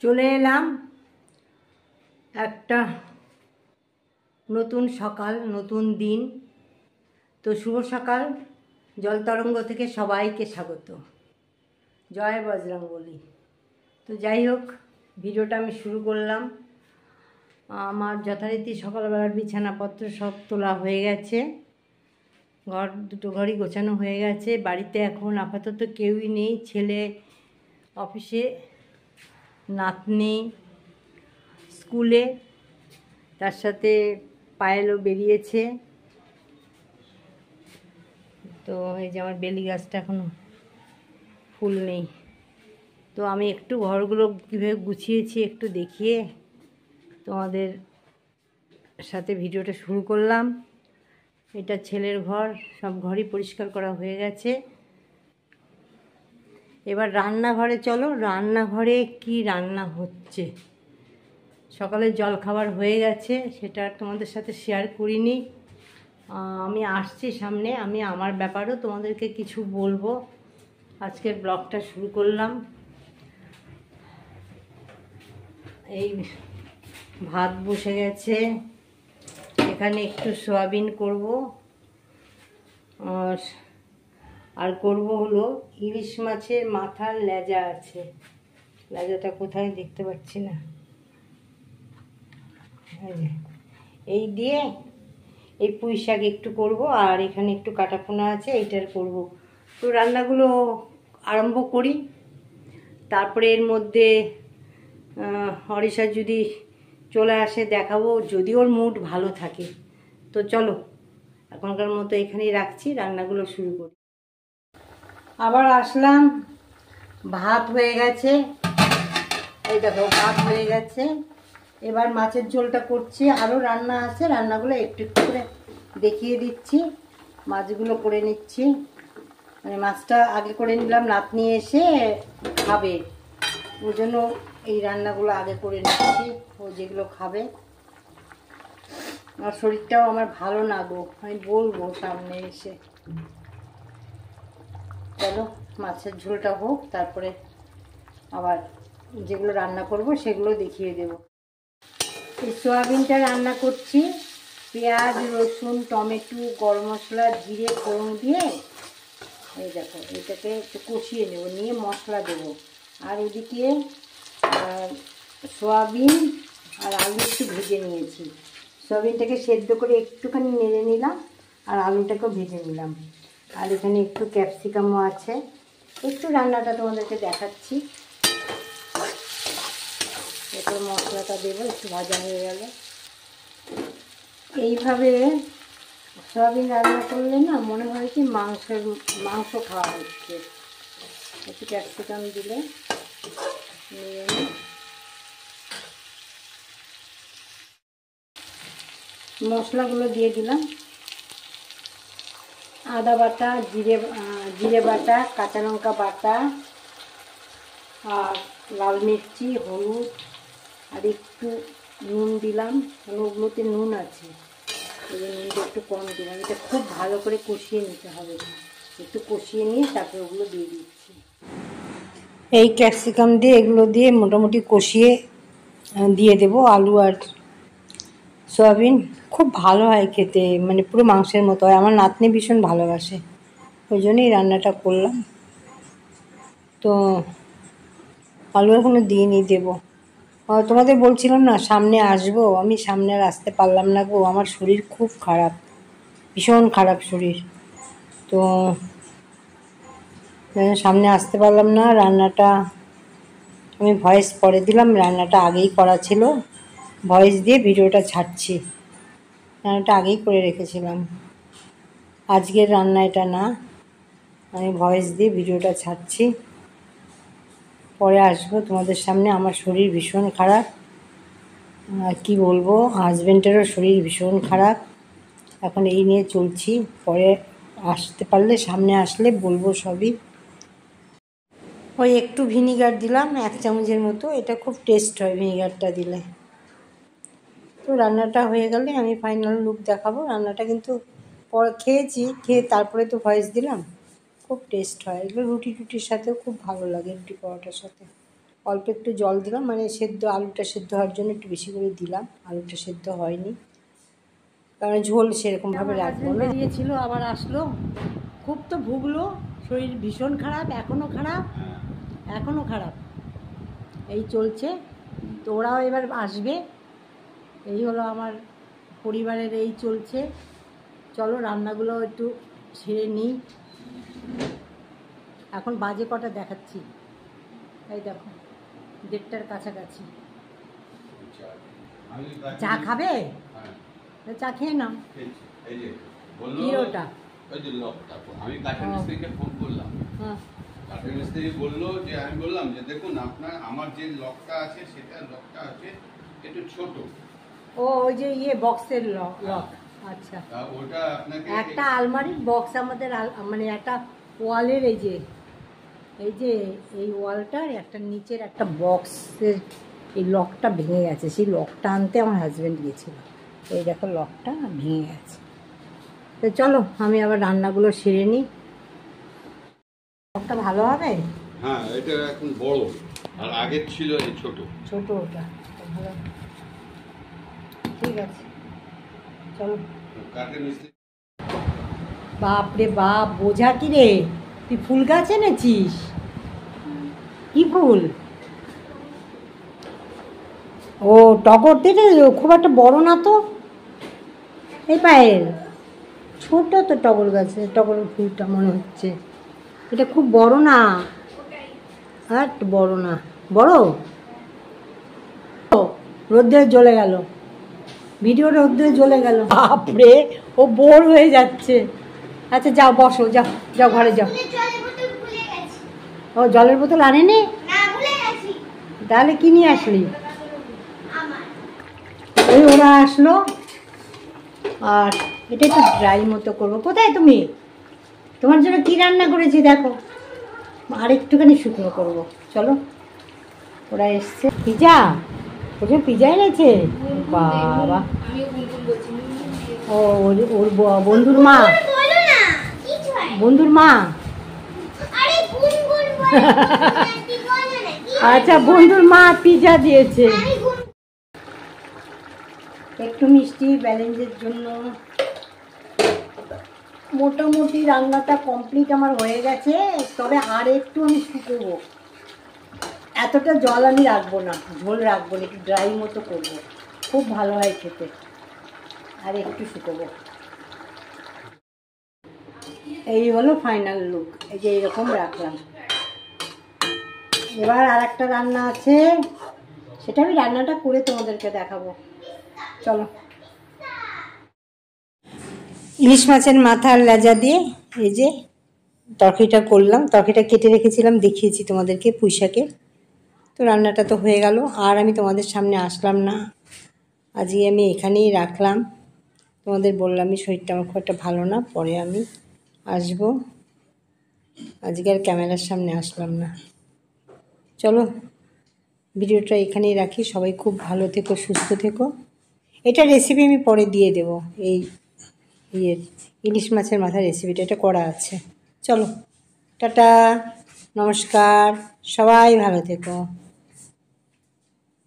চলে এলাম একটা নতুন সকাল, নতুন দিন। তো শুভ সকাল, জল তরঙ্গ থেকে সবাইকে স্বাগত। জয় বজরংবলী। তো যাই হোক, ভিডিওটা আমি শুরু করলাম। আমার যথারীতি সকালবেলার বিছানাপত্র সব তোলা হয়ে গেছে, দুটো ঘরই গোছানো হয়ে গেছে। বাড়িতে এখন আপাতত কেউই নেই, ছেলে অফিসে, নাতনি স্কুলে, তার সাথে পায়েলও বেরিয়েছে। তো এই যে আমার বেলি গাছটা এখনো ফুল নেই। তো আমি একটু ঘরগুলো কীভাবে গুছিয়েছি একটু দেখিয়ে তোমাদের সাথে ভিডিওটা শুরু করলাম। এটা ছেলের ঘর, সব ঘরই পরিষ্কার করা হয়ে গেছে। এবার রান্নাঘরে চলো, রান্নাঘরে কি রান্না হচ্ছে। সকালের জলখাবার হয়ে গেছে, সেটা তোমাদের সাথে শেয়ার করিনি। আমি আসছি সামনে, আমি আমার ব্যাপারেও তোমাদেরকে কিছু বলবো। আজকের ব্লগটা শুরু করলাম। এই ভাত বসে গেছে, এখানে একটু সয়াবিন করব, আর করব হলো ইলিশ মাছের মাথার লেজা আছে। লেজাটা কোথায় দেখতে পাচ্ছি না, এই দিয়ে এই পুঁই শাক একটু করব, আর এখানে একটু কাটাপোনা আছে, এইটার করব। তো রান্নাগুলো আরম্ভ করি। তারপরে এর মধ্যে অরিশা যদি চলে আসে দেখাবো, যদি ওর মুড ভালো থাকে। তো চলো, এখনকার মতো এখানেই রাখছি, রান্নাগুলো শুরু করি। আবার আসলাম, ভাত হয়ে গেছে, এই দেখো ভাত হয়ে গেছে। এবার মাছের ঝোলটা করছি, আরও রান্না আছে, রান্নাগুলো একটু একটু করে দেখিয়ে দিচ্ছি। মাছগুলো করে নিচ্ছি, মানে মাছটা আগে করে নিলাম, নাতনি এসে খাবে, ওই জন্য এই রান্নাগুলো আগে করে নিচ্ছি, ও যেগুলো খাবে। আমার শরীরটাও আমার ভালো না গো, আমি বলবো সামনে এসে। চলো মাছের ঝোলটা হোক, তারপরে আবার যেগুলো রান্না করব সেগুলো দেখিয়ে দেব। এই সয়াবিনটা রান্না করছি, পেঁয়াজ, রসুন, টমেটো, গরম মশলা, জিরে ফোড়ন দিয়ে, এই দেখো এটাকে একটু কষিয়ে নেব, নিয়ে মশলা দেব। আর ওদিকে সয়াবিন আর আলু একটু ভেজে নিয়েছি। সয়াবিনটাকে সেদ্ধ করে একটুখানি নেড়ে নিলাম, আর আলুটাকেও ভেজে নিলাম। আর এখানে একটু ক্যাপসিকামও আছে। একটু রান্নাটা তোমাদেরকে দেখাচ্ছি। এরপর মশলাটা দেবো, একটু ভাজা হয়ে গেলে। এইভাবে সয়াবিন রান্না করলে না মনে হয় কি মাংস খাওয়া হচ্ছে। একটু ক্যাপসিকাম দিলে মশলাগুলো দিয়ে দিলাম। আদা বাটা, জিরে বাটা, কাঁচা লঙ্কা বাটা, আর লাল মির্চি, হলুদ, আর একটু নুন দিলাম। ওগুলোতে নুন আছে, ওই নুনটা একটু কম দিলাম। এটা খুব ভালো করে কষিয়ে নিতে হবে, একটু কষিয়ে নিয়ে তারপরে ওগুলো দিয়ে দিচ্ছি। এই ক্যাপসিকাম দিয়ে এগুলো দিয়ে মোটামুটি কষিয়ে দিয়ে দেবো আলু আর সয়াবিন। খুব ভালো হয় খেতে, মানে পুরো মাংসের মতো হয়। আমার নাতনি ভীষণ ভালোবাসে, ওই জন্যই রান্নাটা করলাম। তো আলু এখনো দিইনি, দেবো। তোমাদের বলছিলাম না সামনে আসবো, আমি সামনে আর আসতে পারলাম না গো, আমার শরীর খুব খারাপ, ভীষণ খারাপ শরীর। তো সামনে আসতে পারলাম না। রান্নাটা আমি ভয়েস পরে দিলাম, রান্নাটা আগেই করা ছিল, ভয়েস দিয়ে ভিডিওটা ছাড়ছি। রান্নাটা আগেই করে রেখেছিলাম, আজকের রান্না এটা না, আমি ভয়েস দিয়ে ভিডিওটা ছাড়ছি। পরে আসবো তোমাদের সামনে। আমার শরীর ভীষণ খারাপ, আর কি বলবো, হাজব্যান্ডেরও শরীর ভীষণ খারাপ, এখন এই নিয়ে চলছি। পরে আসতে পারলে, সামনে আসলে বলবো সবই। ওই একটু ভিনিগার দিলাম, 1 চামচের মতো, এটা খুব টেস্ট হয় ভিনিগারটা দিলে। তো রান্নাটা হয়ে গেলে আমি ফাইনাল লুক দেখাবো। রান্নাটা কিন্তু খেয়েছি, খেয়ে তারপরে তো ভয়েস দিলাম। খুব টেস্ট হয় এগুলো, রুটি টুটির সাথেও খুব ভালো লাগে, রুটি পরোটার সাথে। অল্প একটু জল দিলাম, মানে সেদ্ধ আলুটা সেদ্ধ হওয়ার জন্য একটু বেশি করে দিলাম। আলুটা সেদ্ধ হয়নি, কারণ ঝোল সেরকমভাবে রাখবো না। বেরিয়েছিল আবার আসলো, খুব তো ভুগলো, শরীর ভীষণ খারাপ, এখনও খারাপ, এই চলছে। তো ওরাও এবার আসবে, এই হলো আমার পরিবারের, এই চলছে। চলো রান্নাগুলো একটু সেরে নিই। এখন বাজে কটা দেখাচ্ছি, এই দেখো 1:30টার কাছাকাছি। চা খাবে? চা খেয়ে নাও। কি ওটা? আমি কাঠের মিস্ত্রিকে ফোন করলাম, কাঠের মিস্ত্রি বললো যে, আমি বললাম যে দেখুন আপনার আমার যে লকটা আছে সেটা লকটা আছে একটু ছোট। ও ওই যে বক্সের লক। আচ্ছা, ওটা আপনাকে একটা আলমারির বক্স আমাদের, মানে একটা ওয়ালের, এই যে এই ওয়ালটার একটা নিচের একটা বক্সের এই লকটা ভেঙে গেছে। সেই লকটা আনতে আমার হাজব্যান্ড গিয়েছিল, এই দেখো লকটা ভেঙে গেছে। তো চলো আমি আবার রান্নাগুলো সেরে নিই। লকটা ভালো হবে? হ্যাঁ, এটা এখন বড়, আর আগের ছিল এই ছোট। ওটা ভালো, ঠিক আছে চলো। কাঠের মিস্ত্রি বাপরে বাপ, বোঝা কি রে? তুই ফুল গাছ এনেছিস? কি ফুল? ও টগর দিলে, খুব একটা বড় না তো। এই পায়ের ছোট তো টগর গাছে, টগরের ফুলটা মনে হচ্ছে। এটা খুব বড় না, আর বড় না, বড়। রোদ্রে জ্বলে গেল, ভিডিও রোদ্রে জ্বলে গেল। বাপরে, ও বোর হয়ে যাচ্ছে। আচ্ছা যাও বসো, যাও যাও ঘরে যাও। ও জলের বোতল আনেনি? তাহলে কি নিয়ে আসলি? ওই ওরা আসলো, আর এটা একটু ড্রাই মতো করবো। কোথায় তুমি? তোমার জন্য কি রান্না করেছি দেখো, আর একটুখানি শুকনো করবো। চলো, ওরা এসছে। পিজা, ওর পিজা এনেছে বাবা। ও ওর বন্ধুর মা, আচ্ছা বন্ধুর মা পিজা দিয়েছে। একটু মিষ্টি ব্যালেন্সের জন্য। মোটামুটি রান্নাটা কমপ্লিট আমার হয়ে গেছে, তবে আর একটু আমি শুকোবো। এতটা জল আমি রাখবো না, ঝোল রাখবো না, একটু ড্রাই মতো করবো, খুব ভালো হয় খেতে। আর একটু শুকোবো। এই হলো ফাইনাল লুক, এই যে এইরকম রাখলাম। এবার আর একটা রান্না আছে, সেটা আমি রান্নাটা করে তোমাদেরকে দেখাবো। চলো। ইলিশ মাছের মাথার লেজা দিয়ে এই যে তরকারিটা করলাম, তরকারিটা কেটে রেখেছিলাম, দেখিয়েছি তোমাদেরকে, পুঁইশাকের। তো রান্নাটা তো হয়ে গেল, আর আমি তোমাদের সামনে আসলাম না, আজকে আমি এখানেই রাখলাম। তোমাদের বললামই শরীরটা আমার খুব একটা ভালো না, পরে আমি আসবো, আজকে আর ক্যামেরার সামনে আসলাম না। চলো ভিডিওটা এখানেই রাখি, সবাই খুব ভালো থেকো, সুস্থ থেকো। এটা রেসিপি আমি পরে দিয়ে দেবো, এই ইলিশ মাছের মাথার রেসিপিটা, এটা করা আছে। চলো টাটা, নমস্কার, সবাই ভালো থেকো।